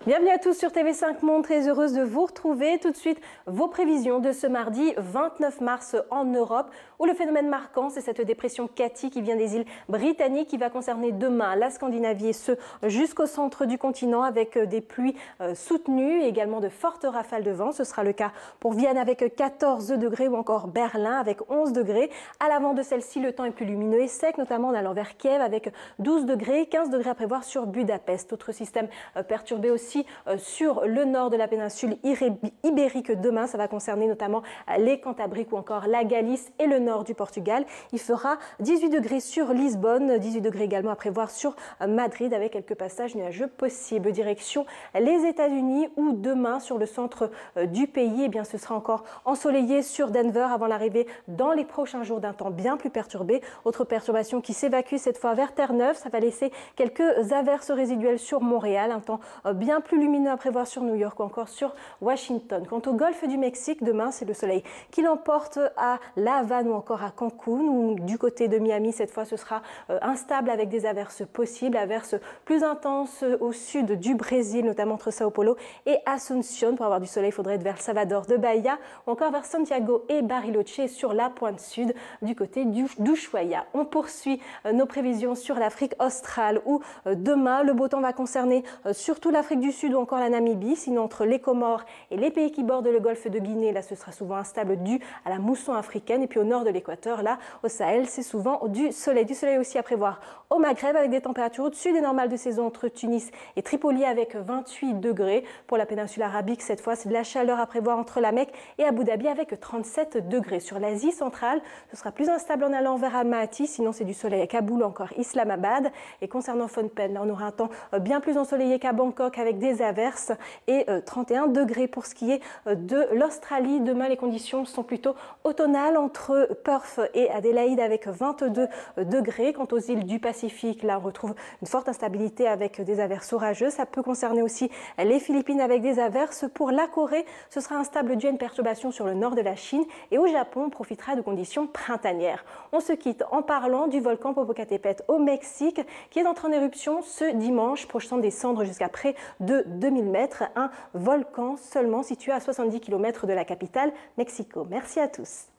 Bienvenue à tous sur TV5 Monde, très heureuse de vous retrouver. Tout de suite, vos prévisions de ce mardi 29 mars en Europe, où le phénomène marquant, c'est cette dépression Cathy qui vient des îles britanniques, qui va concerner demain la Scandinavie et ce jusqu'au centre du continent, avec des pluies soutenues et également de fortes rafales de vent. Ce sera le cas pour Vienne avec 14 degrés ou encore Berlin avec 11 degrés. À l'avant de celle-ci, le temps est plus lumineux et sec, notamment en allant vers Kiev avec 12 degrés, 15 degrés à prévoir sur Budapest. Autre système perturbé aussi sur le nord de la péninsule ibérique demain. Ça va concerner notamment les Cantabriques ou encore la Galice et le nord du Portugal. Il fera 18 degrés sur Lisbonne, 18 degrés également à prévoir sur Madrid avec quelques passages nuageux possibles. Direction les États-Unis où demain sur le centre du pays, eh bien, ce sera encore ensoleillé sur Denver avant l'arrivée dans les prochains jours d'un temps bien plus perturbé. Autre perturbation qui s'évacue cette fois vers Terre-Neuve. Ça va laisser quelques averses résiduelles sur Montréal. Un temps bien plus lumineux à prévoir sur New York ou encore sur Washington. Quant au golfe du Mexique, demain, c'est le soleil qui l'emporte à La Havane ou encore à Cancun. Ou du côté de Miami, cette fois, ce sera instable avec des averses possibles. Averses plus intenses au sud du Brésil, notamment entre Sao Paulo et Asunción. Pour avoir du soleil, il faudrait être vers Salvador de Bahia ou encore vers Santiago et Bariloche sur la pointe sud du côté d'Ushuaia. On poursuit nos prévisions sur l'Afrique australe où demain, le beau temps va concerner surtout l'Afrique du Sud ou encore la Namibie. Sinon, entre les Comores et les pays qui bordent le golfe de Guinée, là, ce sera souvent instable dû à la mousson africaine. Et puis au nord de l'équateur, là, au Sahel, c'est souvent du soleil. Du soleil aussi à prévoir au Maghreb avec des températures au-dessus des normales de saison entre Tunis et Tripoli avec 28 degrés. Pour la péninsule arabique, cette fois, c'est de la chaleur à prévoir entre la Mecque et Abu Dhabi avec 37 degrés. Sur l'Asie centrale, ce sera plus instable en allant vers Almaty. Sinon, c'est du soleil à Kaboul, encore Islamabad. Et concernant Phnom Penh, là, on aura un temps bien plus ensoleillé qu'à Bangkok avec des averses et 31 degrés. Pour ce qui est de l'Australie, demain les conditions sont plutôt automnales entre Perth et Adélaïde avec 22 degrés. Quant aux îles du Pacifique, là on retrouve une forte instabilité avec des averses orageuses. Ça peut concerner aussi les Philippines avec des averses. Pour la Corée, ce sera instable dû à une perturbation sur le nord de la Chine et au Japon, on profitera de conditions printanières. On se quitte en parlant du volcan Popocatépetl au Mexique qui est entré en éruption ce dimanche, projetant des cendres jusqu'à près de 2000 mètres, un volcan seulement situé à 70 km de la capitale Mexico. Merci à tous.